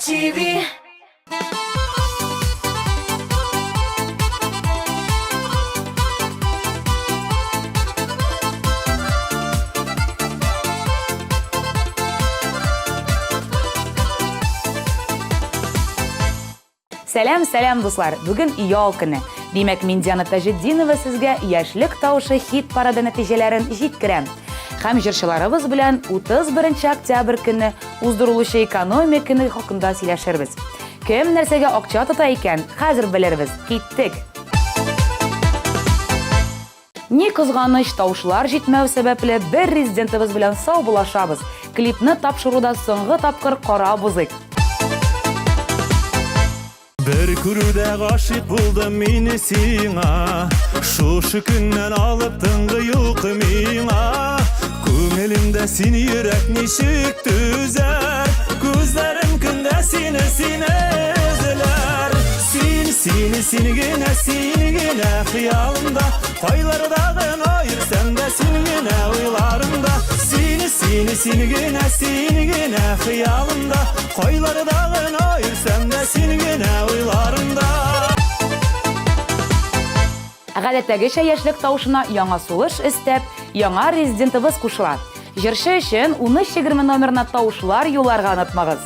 MTV. Сәлем, дуслар. Бүген ял көне. Димәк, мин Диана Тажетдинова сезгә яшьлек таушы хит парады нәтиҗәләрен җиткерәм. Һәм җырчыларыбыз белән 31 октябрь көне уздырылучы экономия көне хакында сөйләшербез. Кем нәрсәгә акча тота икән, хәзер белербез. Киттек. Ни кызганыч, таушлар җитмәү сәбәпле бер резидентыбыз белән саубулашабыз. Клипны тапшыруда соңгы тапкыр карабыз. Bir күрүдә гашык булдым мине сиңа, шушы көннән алып тынгы юк миңа. Күңелемдә син йөрәк ничек түзәр, күзләрем көндә сине эзләр. Син генә хыялымда, кайлардагы айырсам да син генә уйларымда. Син генә хыялымда, кайлардагы айырсам да син генә уйларымда. Гадәттәгечә яшьлек тавышына яңа сулыш истәп, яңа резидентыбыз кушыла. Җырчы өчен 1320 номерына тавышлар юлларга онытмагыз.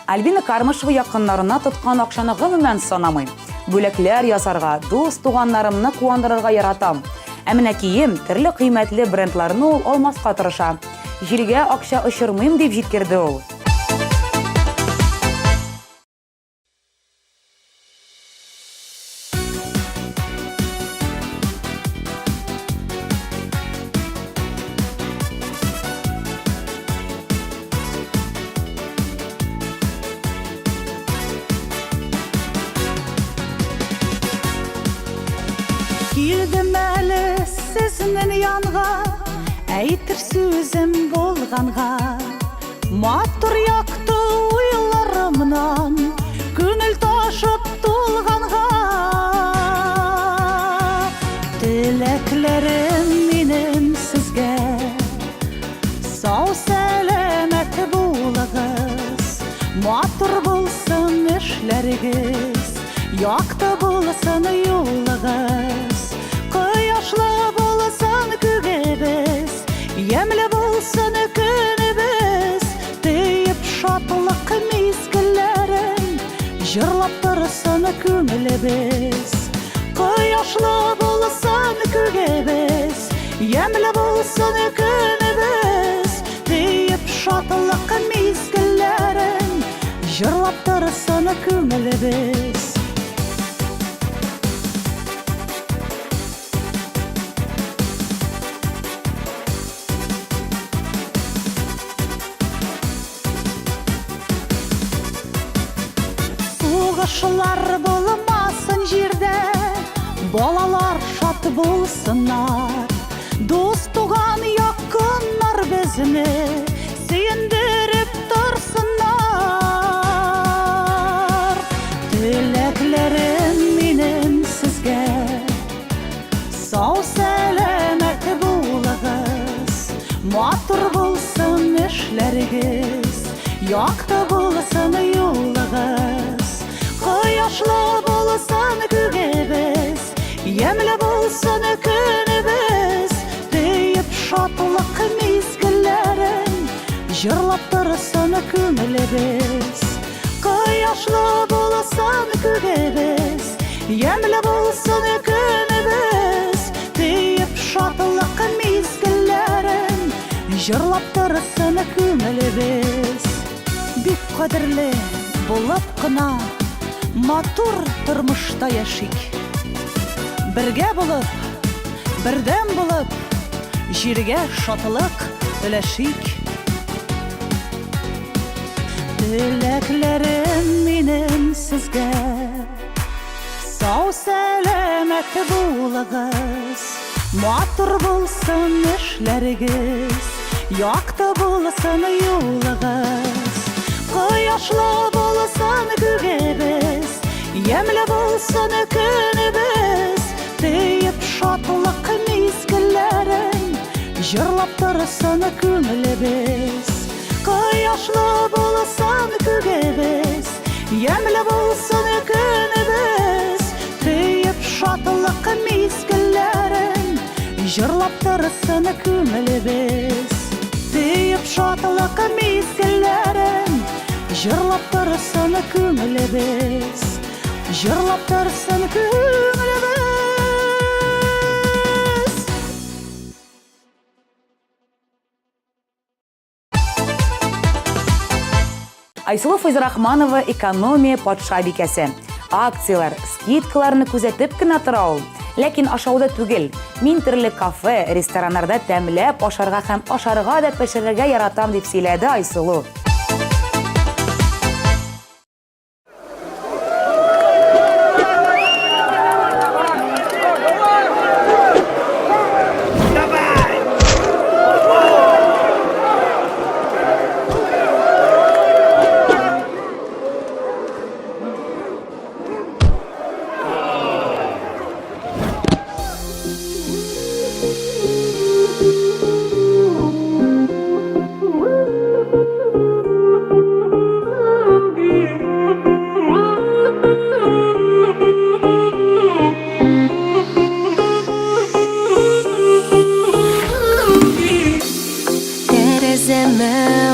Альбина Кармышева якыннарына тоткан акчаны гомумән санамый. Бүләкләр ясарга, дус туганнарымны куандырырга яратам. Ә менә кием, төрле кыйммәтле брендларны ул алмаска тырыша. Җиргә акча очырмыйм дип җиткерде ул. Килдім әлі сезнен янға, әйтер сүзім болғанға. Матур яқты уйларымнан, күңіл ташып тулғанға. Тіләклерім менің сізге, сау сәлемет болығыз. Матур болсын эшләрегез, яқты болсын юлығыз. Кояшлы болсын күгебіз, емлі болсын күнібіз. Дейіп шатлық мезгіллерін, жырлап тұрсын көңілібіз. Кояшлы болсын күгебіз, емлі болсын күнібіз. Дейіп шатлық мезгіллерін, жырлап тұрсын көңілібіз. Суғышылар болмасын жерде, балалар шат болсынар. Дос туған якыннар бізіні сүйіндіріп тұрсынар. Тіләклерім менің сізге, сау сәлемет болығыз. Матур болсын эшләрегез, яқты болсын юлығыз. Кояшлы болсын күгебіз, емлі болсын күнібіз. Дейіп шатлық мезгіллерін, жырлап тұрсын көңілібіз. Кояшлы болсын күгебіз, емлі болсын күнібіз. Дейіп шатлық мезгіллерін, жырлап тұрсын көңілібіз. Бик қадірлі болып қына, матур тұрмышта яшик. Бірге болып, бірден болып, жерге шатылық үләшик. Тіләклерім менің сізге, сау сәлемет болығыз. Матур болсын эшләрегез, яқты болсын юлығыз. Кояшлы болсын күгебіз, емлі болсын күнібіз. Дейіп шатлық мезгіллерін, жырлап тұрсын көңілібіз. Кояшлы болсын күгебіз, емлі болсын күнібіз. Дейіп шатлық мезгіллерін, жырлап тұрсын көңілібіз. Дейіп шатлық мезгіллерін, жырлап тұрсын көңілібіз. Жырлап тұрсын көңілібіз. Айсылу Файзрахманова экономия патша бикәсе. Акциялар, скидкаларны күзәтеп кенә тора ул. Ләкин ашауда түгел. Мин төрле кафе, рестораннарда тәмләп ашарга һәм ашарга да пешерергә яратам дип сөйләде Айсылу.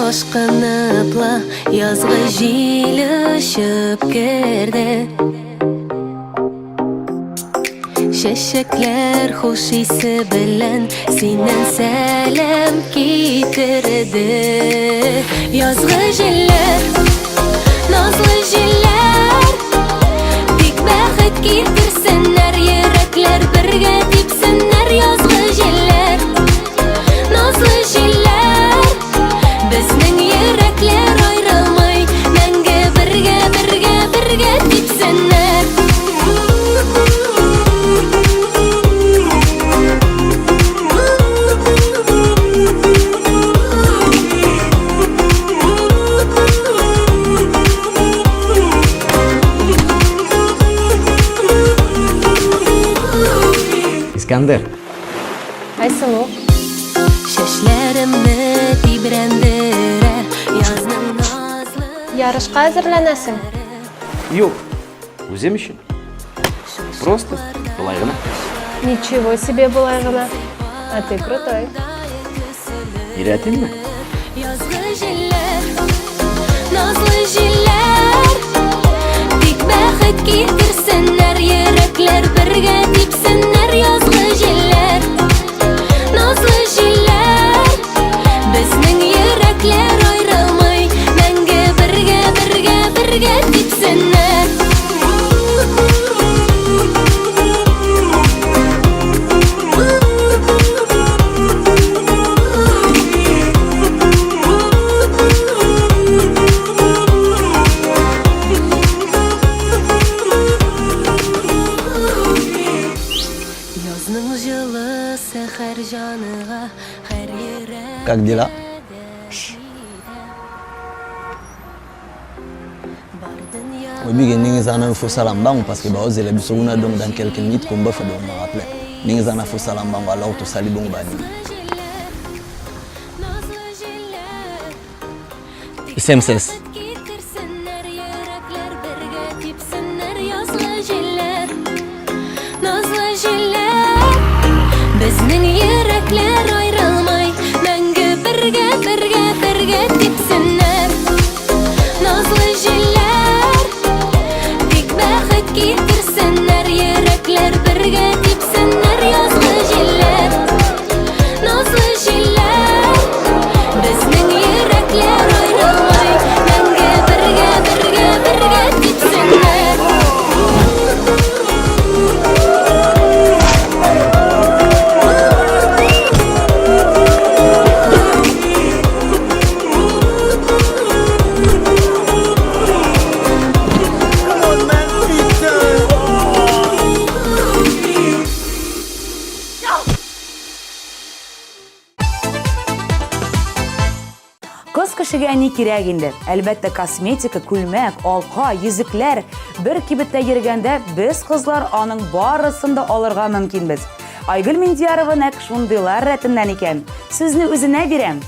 ашкыныпла язгы җил очып керде. Чәчәкләр хуш исе белән синнән сәлам китерде. Язгы җилләр, назлы җилләр, бик бәхет китерсеннәр, йөрәкләр бергә типсеннәр. Язгы җилләр, назлы җилләр, безнең йөрәкләр аерылмый, мәңге бергә, бергә, бергә типсеннәр. İskender. Айсылу. Чәчләремне тибрәндерә язның назлы. Ярышка әзерләнәсең. Yok. Үзем için. Просто былай гына. Ничего себе былай гына. А ты крутой. Өйрәтимме? Язгы җилләр, назлы җилләр, бик бәхет китерсеннәр, йөрәкләр бергә типсеннәр. Язгы җилләр, назлы җилләр, безнең йөрәкләр аерылмый, мәңге бергә, бергә, бергә типсеннәр. Язның җылы сәхәр җаныга һәр йөрәк. Как дела? Oui, bien, nous avons fait ça parce que nous avons besoin dans quelques minutes qu'on va faire me rappeler. Nous avons fait ça alors tout ça les bons bani. SMSS. Китерсеннәр, йөрәкләр бергә типсеннәр. Язгы җилләр, назлы җилләр, безнең йөрәкләр аерылмый, мәңге бергә, бергә, бергә типсеннәр. Назлы җилләр, бик бәхет китерсеннәр, йөрәкләр бергә типсеннәр. Язгы җилләр, назлы җилләр, безнең йөрәкләр аерылмый, мәңге бергә, бергә, бергә типсеннәр. Кыз кешегә ни кирәк инде? Әлбәттә косметика, күлмәк, алка, йөзекләр. Бер кибеттә йөргәндә без кызлар аның барысын да алырга мөмкинбез. Айгөл Миндиярова нәкъ шундыйлар рәтеннән икән. Сүзне үзенә бирәм.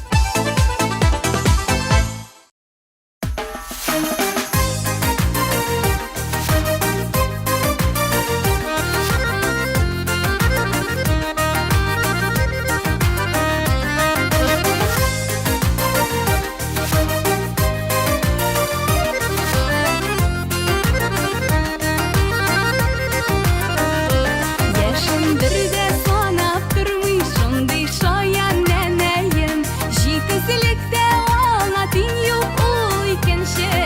Яшен бергә санап тормый, шундый шаян нәнәем. Җитезлектә аңа тиң юк ул икенче.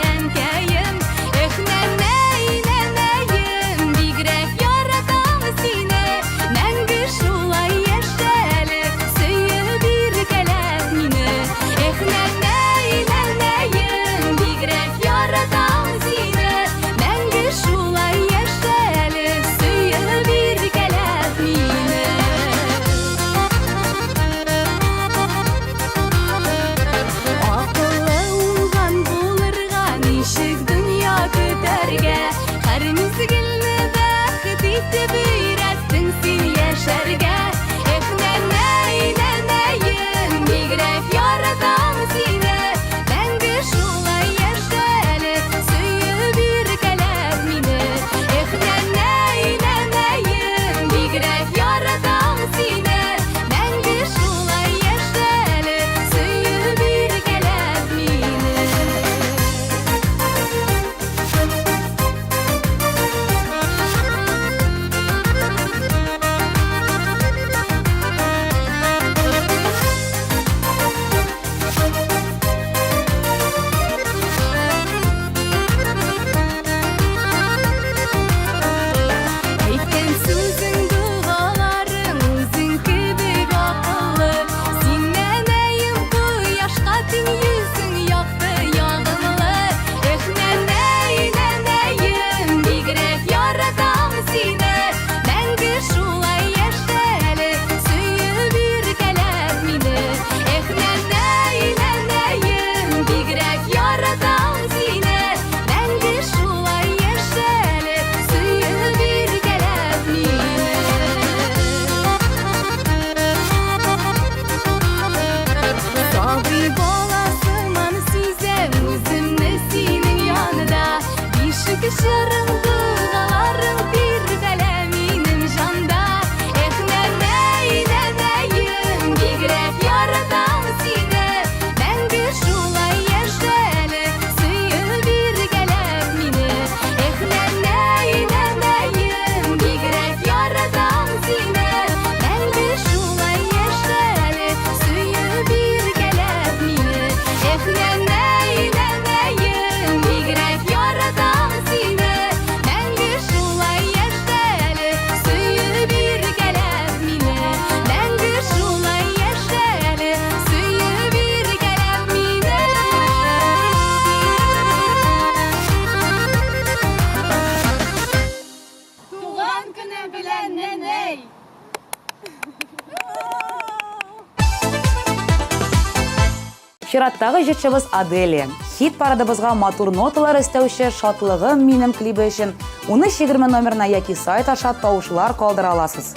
чираттагы җырчыбыз Аделия. Хит парадыбызга матур ноталар өстәүче «Шатлыгым минем» клибы өчен 1320 номерына яки сайт аша тавышлар калдыра аласыз.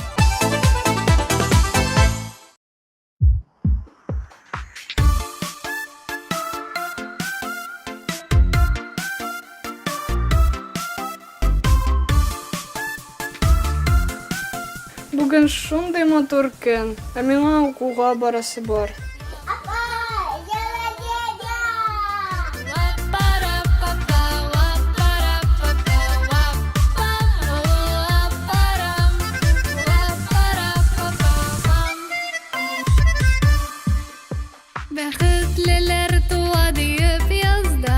Бүген шундый матур көн, ә миңа укуга барасы бар. Бәхетлеләр туа диеп язда,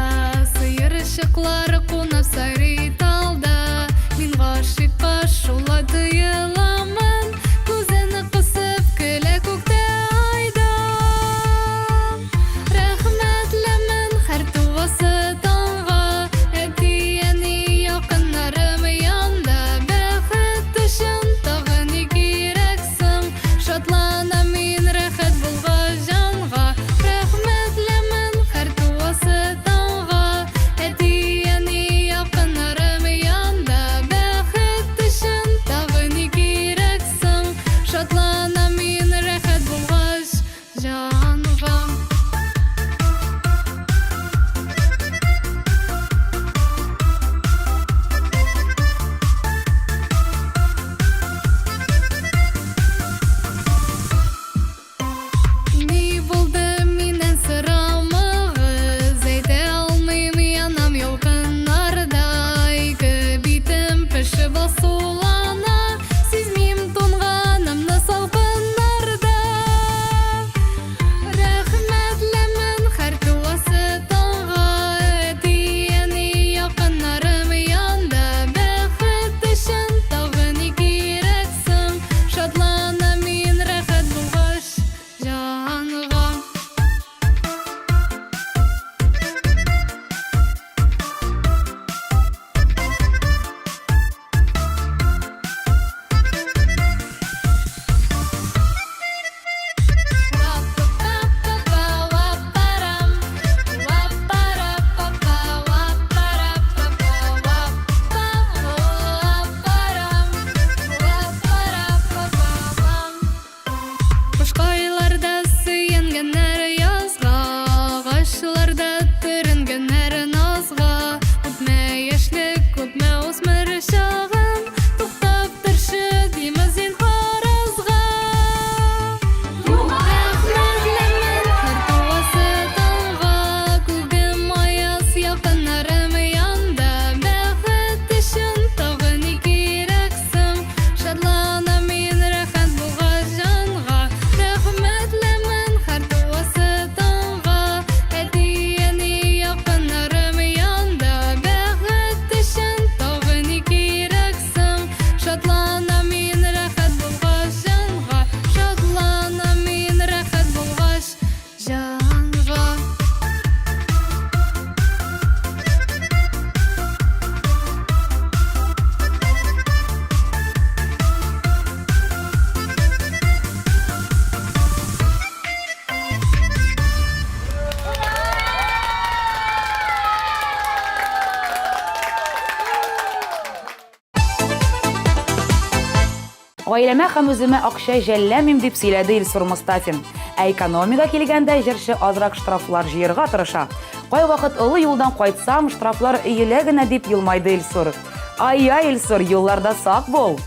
сыер ышыклары кунап сайрый талда. Мин гашыйкка шулай тыйыламын, күзен кысып көлә күктә айда. Рәхмәтлемен һәр туасы таңга, әти-әни якыннарым янда. Бәхет өчен тагы ни кирәк соң, шатланам мин рәхәт булгач җанга. Рәхмәтлемен һәр туасы таңга, әти-әни якыннарым янда. Бәхет өчен тагы ни кирәк соң, шатланам мин рәхәт булгач җанга. Ни булды миннән сорамагыз, әйтә алмыйм янам ялкыннарда. Ике битем пешеп асулана, сизмим тунганымны салкыннарда. Рәхмәтлемен һәр туасы таңга, әти-әни якыннарым янда. Бәхет өчен тагы ни кирәк соң, шатланам мин рәхәт булгач җанга. Кышкайларда сөйенгәннәр язга, агачларда төренгәннәр назга. Үтмә яшьлек, үтмә үсмер чагым, туктап торшы диме зинһар азга. Рәхмәтлемен һәр туасы таңга, күгем аяз якыннарым янда. Бәхет өчен тагы ни кирәк соң, шатланам мин рәхәт булгач җанга. Рәхмәтлемен һәр туасы таңга, әти-әни якыннарым янда. Бәхет өчен тагы ни кирәк соң, шатланам мин рәхәт булгач җанга. Шатланам мин рәхәт булгач җанга. Гаиләмә һәм үземә акча жәлләмим дип сөйләде Илсур Мустафин. Ә экономиягә килгәндә җырчы азрак штрафлар җыярга тырыша. Кайвакыт олы юлдан кайтсам, штрафлар өелә генә дип елмайды Илсур. Ай-яй, Илсур, юлларда сак бул.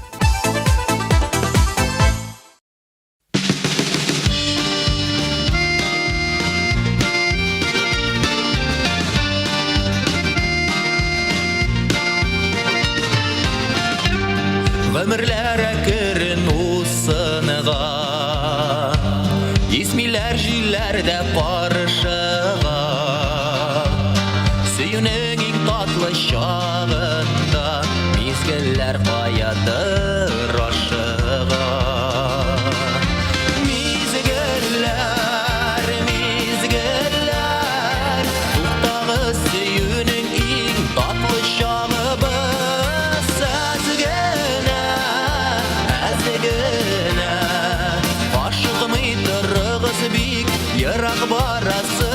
Гомерләре керен усыныга, исмиләр җилләрдә карышыга. Сөюнең иң татлы чагында, мизгелләр каядыр ашыга. Мизгелләр, мизгелләр, туктагыз сөюнең иң татлы чагыбыз. Ашыгмый торыгыз бик, ерак барасы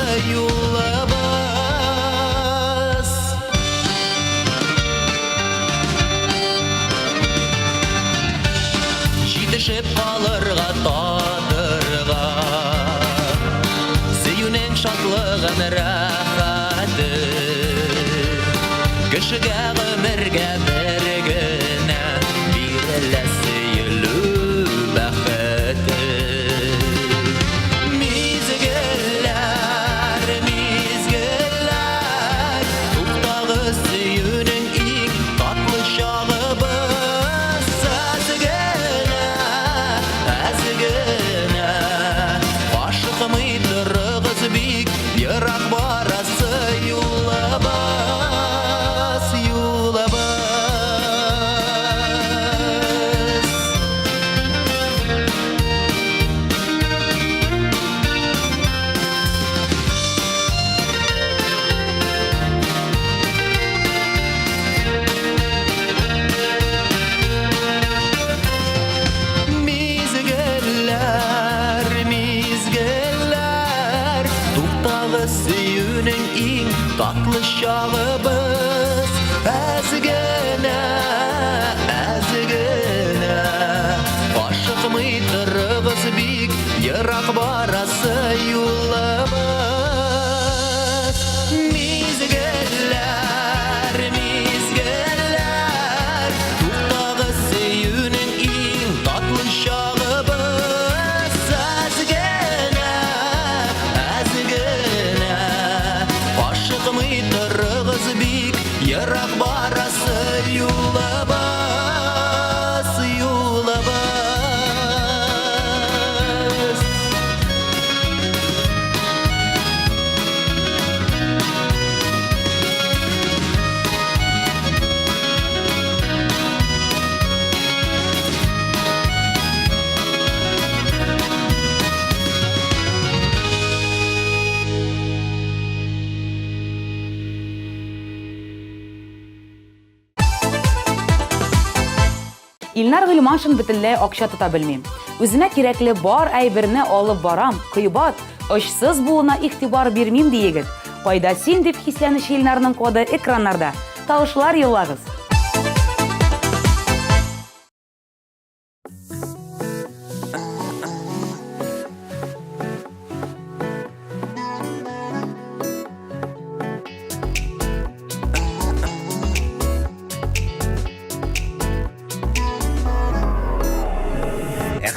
бәхті Кішіге ғымірге бір гіне Бирелі сейілу бәхті Мезгілләр, мезгілләр Туқтағы сүйінің ең татлы шағы біз Әзгіне Ашықымый тұрғыз бик Ерақ барасы юлабас Мезгілләр, мезгілләр Туқтағы сүйінің ең татлы шағы біз Әзгіне Ашықмый тұрғыз бик Ерақ барасы юлабыз Мезгілләр, мезгілләр Туқтағы сүйінің ең татлы шағы біз Әзгіне Ашықмый тұрғыз бик Ерақ барасы юлабас Илнар Гыйльманшин бөтенләй акча тота белмим. Үзенә кирәкле бар әйберне алып барам, кыйбат, очсыз булуына игътибар бирмим диегез. Кайда син дип хисләнүче Илнарның коды экраннарда. Тавышлар юллагыз.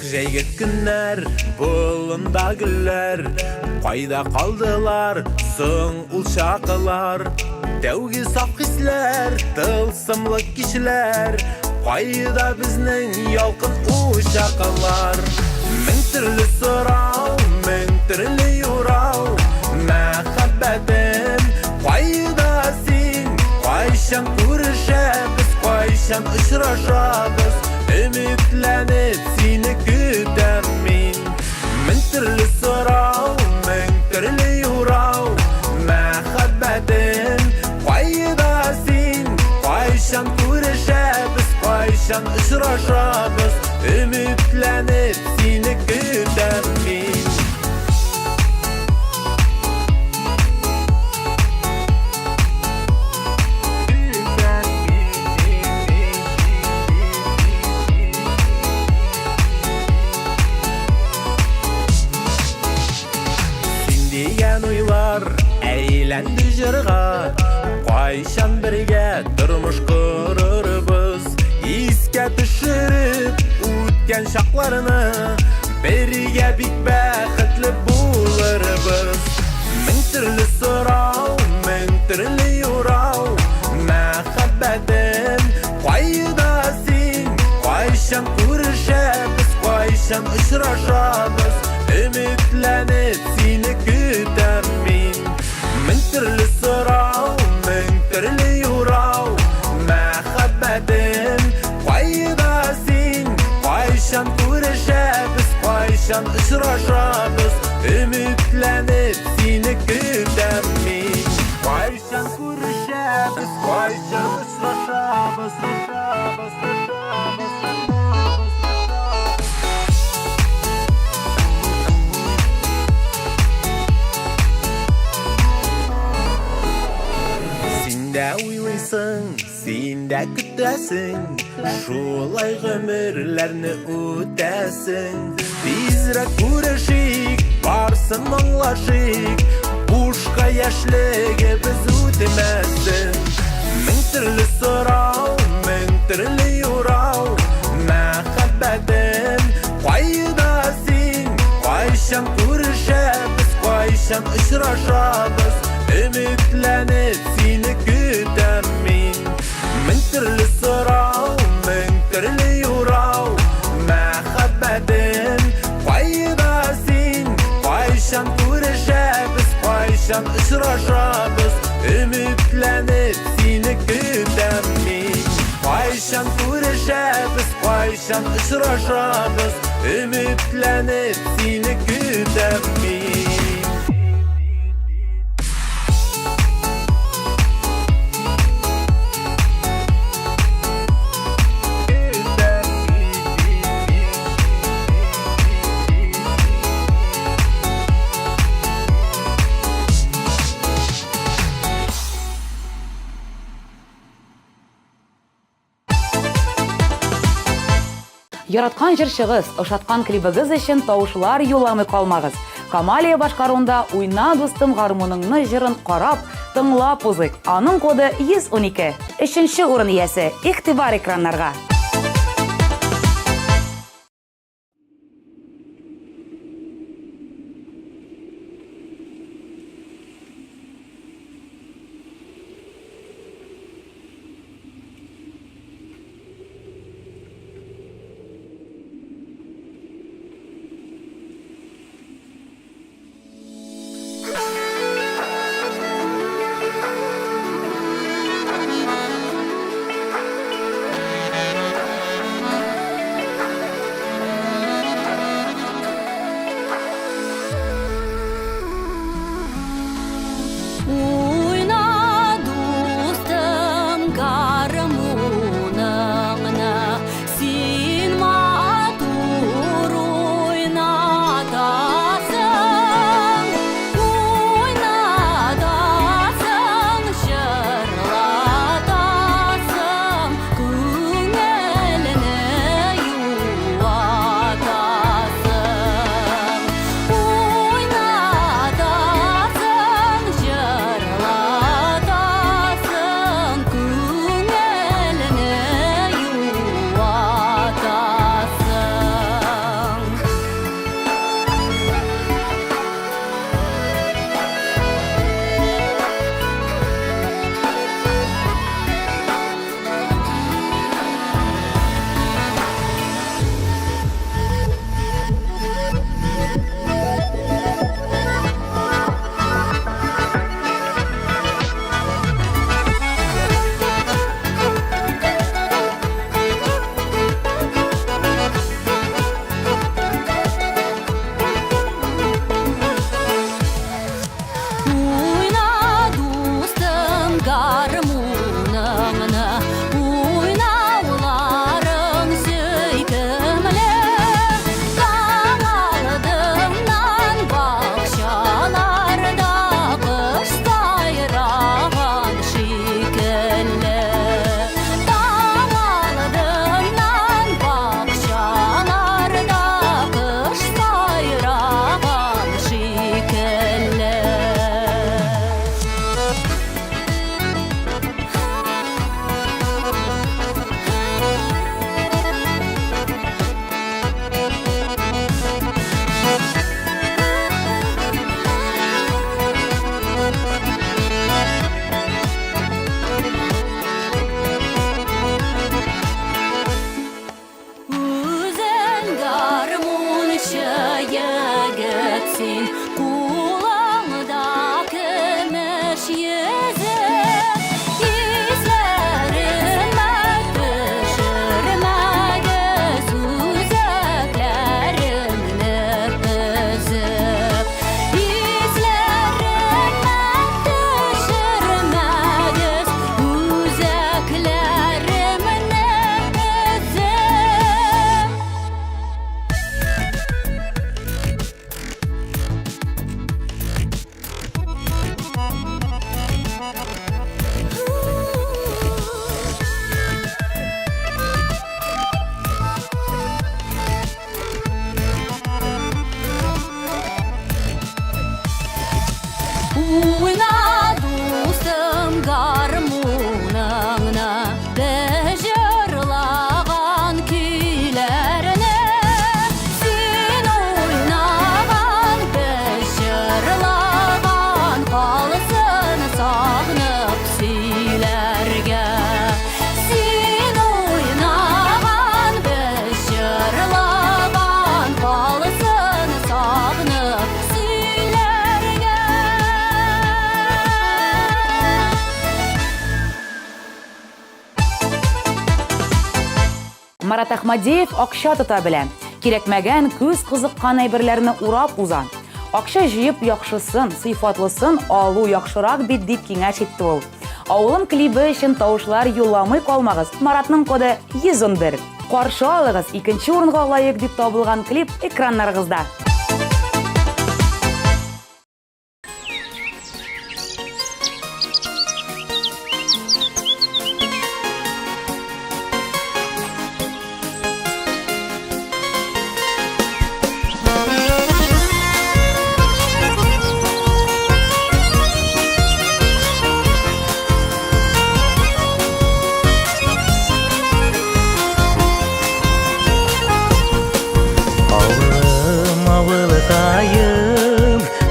Жәйге күннәр, бұлында гүлләр Қайда қалдылар, соң ул шақылар Тәуге саф хисләр, тылсымлы кишілер Қайда бізнің ялқын ушақылар Мең түрлі сұрау, мең түрлі юрау Мәхәббәтім, қайда син Қайшан көрішәбіз, қайшан ұшырашабыз Ümitlənib seni gütəm min Min türlü sorau, min türlü yurau Məxəbbətin qayda sin Qayşan görüşəbiz, qayşan ışıraşabız Ümitlənib seni gütəm min Әйләнді жырға Қайшан бірге тұрмыш құрырбыз Искә түшіріп өткен шақларыны Бірге бик бәхетлі болырбыз Мең түрлі сұрау, мең түрлі юрау Мәхәббәтім қайда син Қайшан көрішәбіз, қайшан ұшырашабыз Ümitlənib seni gütəm min Min türlü sırau, min türlü yurau Məxəbbətin qayda sin Qayşan görüşəbiz, qayşan ışıraşabız Ümitlənib seni gütəm min Qayşan görüşəbiz, qayşan ışıraşabız Син дә көтәсең, шулай гомерләрне үтәсең. Тизрәк күрешик, барсын аңлашик, бу Ушқа яшілігі біз өтемәсін Мың түрлі сұрау, мың түрлі юрау Мәхәббәтім қайда сен Қайшан көрішәбіз, қайшан ұшырашабыз Үмітләніп сені күтәм мен Мың түрлі сұрау, мың түрлі юрау Мәхәббәтім қайда сен Қайшан көрішәбіз, қайшан ұшырашабыз Үмітләніп сені күтәм мен Қайшан көрішәбіз, қайшан ұшырашабыз Үмітләніп сені күтәм мен Яраткан җырчыгыз, ошаткан клибыгыз өчен тавышлар юламый калмагыз. Камалия башкаруында «Уйна дустым» гармуныңны җырын карап, тыңлап узыйк. Аның коды 112. 3нче урын иясе. Игътибар экраннарга. Марат Ахмадеев акча тота белә. Кирәкмәгән күз кызыккан әйберләрне урап уза. Акча җыеп яхшысын, сыйфатлысын алу яхшырак бит дип киңәш итте ул. Авылым клибы өчен тавышлар юлламый калмагыз. Маратның коды 111. Каршы алыгыз, 2нче урынга лаек дип табылган клип экраннарыгызда.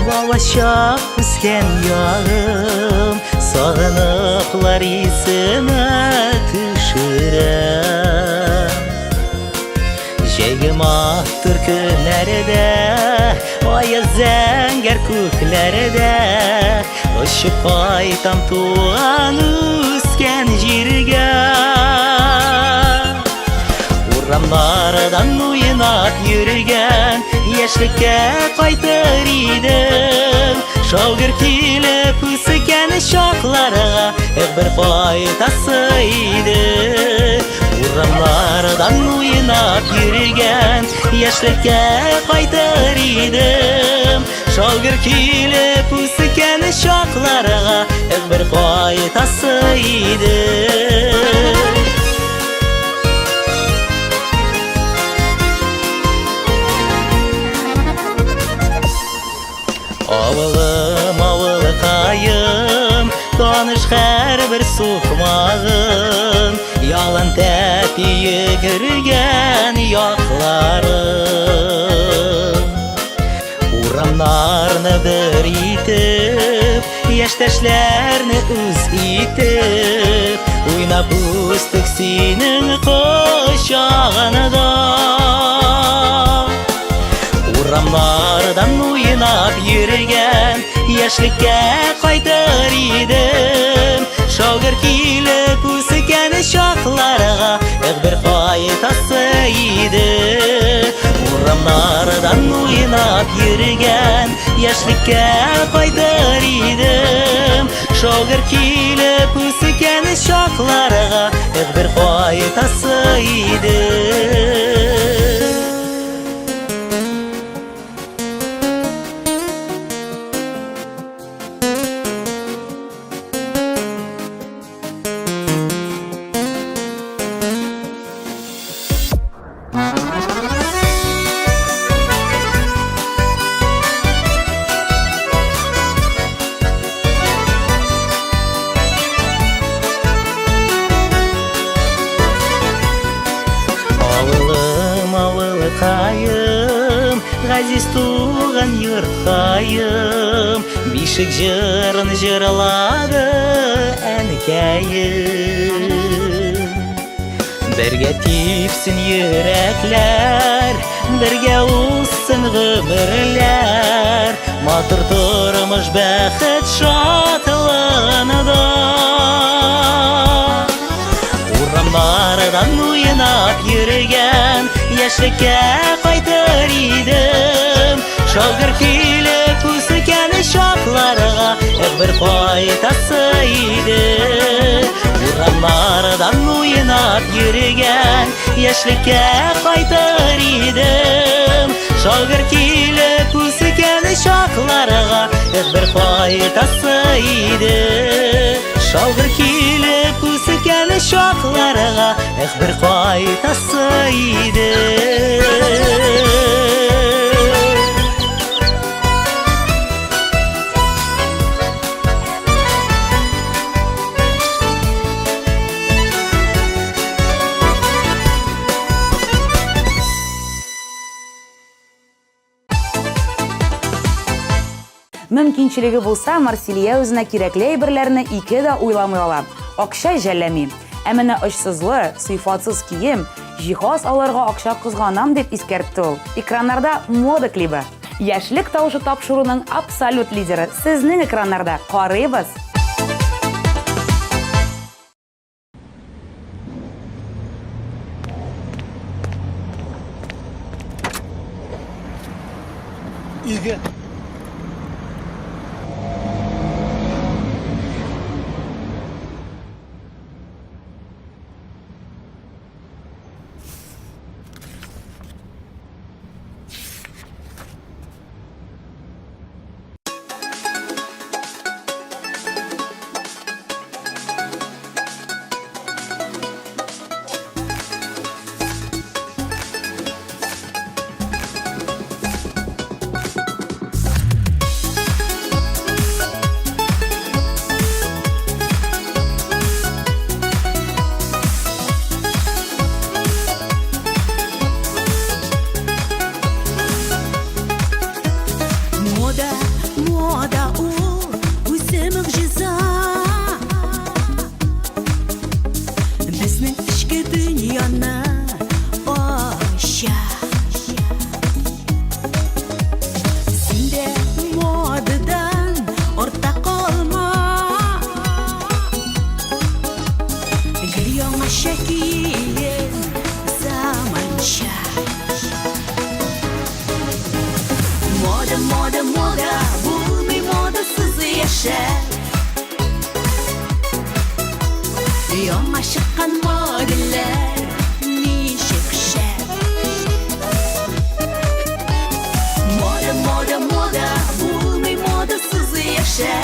Балашақ үскен яғым, сағыныqlar есіме түшірем. Жегім ақтыр күнәрді, айы зәңгер көкләрді, ұшып қайтам туған үскен жерге. Урамдардан ойнап йөргән, яшьлеккә кайтыр идем. Шаугыр килеп үскән чакларга, бер кайтасы иде. Урамдардан ойнап йөргән, яшьлеккә кайтыр идем. Шаугыр килеп үскән чакларга, бер кайтасы иде. Авылым, авылыкайым, таныш һәрбер сукмагым, ялан тәпие кергән якларым. Урамнарны бер итеп, яшьтәшләрне үз итеп, уйнап үстек синең кочагында. Урамнардан уйнап йөргән, яшьлеккә кайтыр идем. Шаугыр килеп үскән чакларга, бер кайтасы иде. Урамнардан уйнап йөргән, яшьлеккә кайтыр идем. Шаугыр килеп үскән чакларга, бер кайтасы иде. Газиз туган йорткайым, бишек җырын җырлады әнкәйем. Бергә типсен йөрәкләр, бергә узсын гомерләр, матур тормыш бәхет шатлыгында. Урамнардан уйнап йөргән, яшьлеккә кайтыр идем. Шаугыр килеп үскән чакларга, бер кайтасы иде. Урамнардан уйнап йөргән, яшьлеккә кайтыр идем. Шаугыр килеп үскән чакларга, бер кайтасы иде. Шаугыр килеп үскән чакларга, бер кайтасы иде. Мөмкинчелеге булса, Марсилия үзенә кирәкле әйберләрне ике дә уйламый ала. Акча жәлләми. Ә менә очсызлы, сыйфатсыз кием, җиһаз алырга акча кызганам дип искәртте ул. Экраннарда мода клибы. Яшьлек тавышы тапшыруның абсолют лидеры сезнең экраннарда. Карыйбыз. Үйге. Мода у үземік жиза Біздің ішкі дүнияны аша Сенде модадан ортақ қалма Гір яңаша кейін заманша Мода, bulmuyor modasız yaşa Yolma çıkan modeller nişik şer Moda, bulmuyor modasız yaşa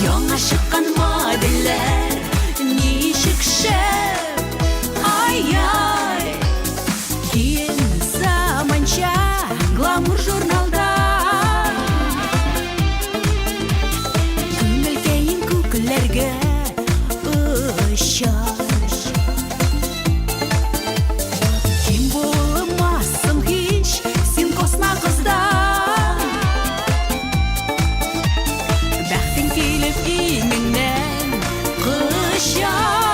Yolma çıkan modeller nişik şer Ay ay Кейін заманша гламур журналда Көңіл көкілерге ұшар Кем болмасын хиш сен қосна қызда Бәқтің келіп иңіңнен құшар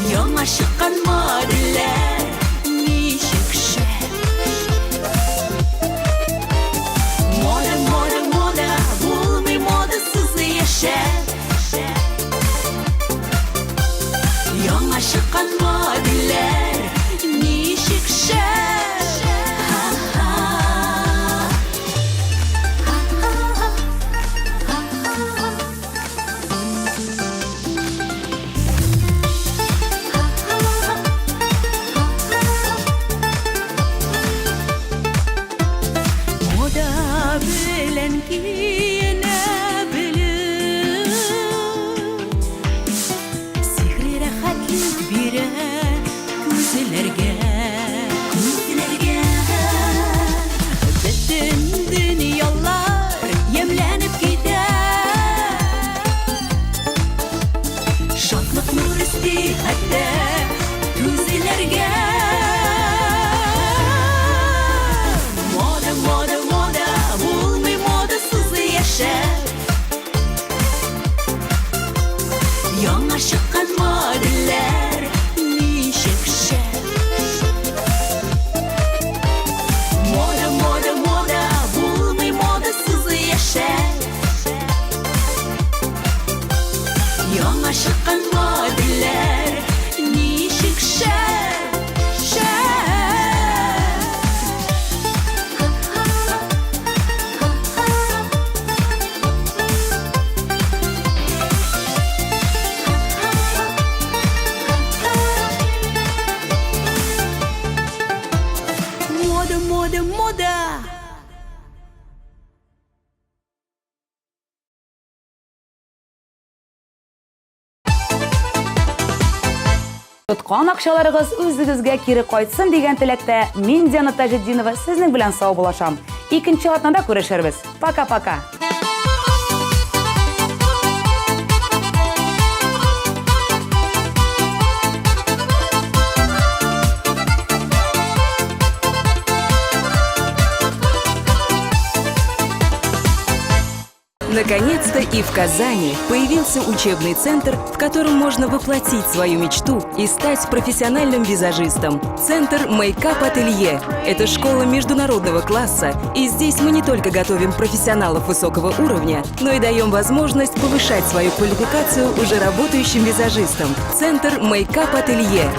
Яңа шыққан моделлер нишік шер Мода, болмай модасыз яшер Яңа шыққан моделлер нишік шер Bilen kiyine bilir Sihri rahatlık birer gözlerge Bütün dünyalar yemlenip gider Şatlık nur isti hatta gözlerge Яңа шыққан моделлер нишік шер Мода, болмай модасыз яшер Яңа шыққан моделлер нишік шер Мода Tutqan ақшаларығыз өзігізге кері қайтсын деген тілекте мен Диана Тажиддинова сіздің білән сау болашам. Екінші атнада көрішербіз. Пока-пока. Наконец-то и в Казани появился учебный центр, в котором можно воплотить свою мечту и стать профессиональным визажистом. Центр Мейкап Ателье – это школа международного класса, и здесь мы не только готовим профессионалов высокого уровня, но и даем возможность повышать свою квалификацию уже работающим визажистам. Центр Мейкап Ателье.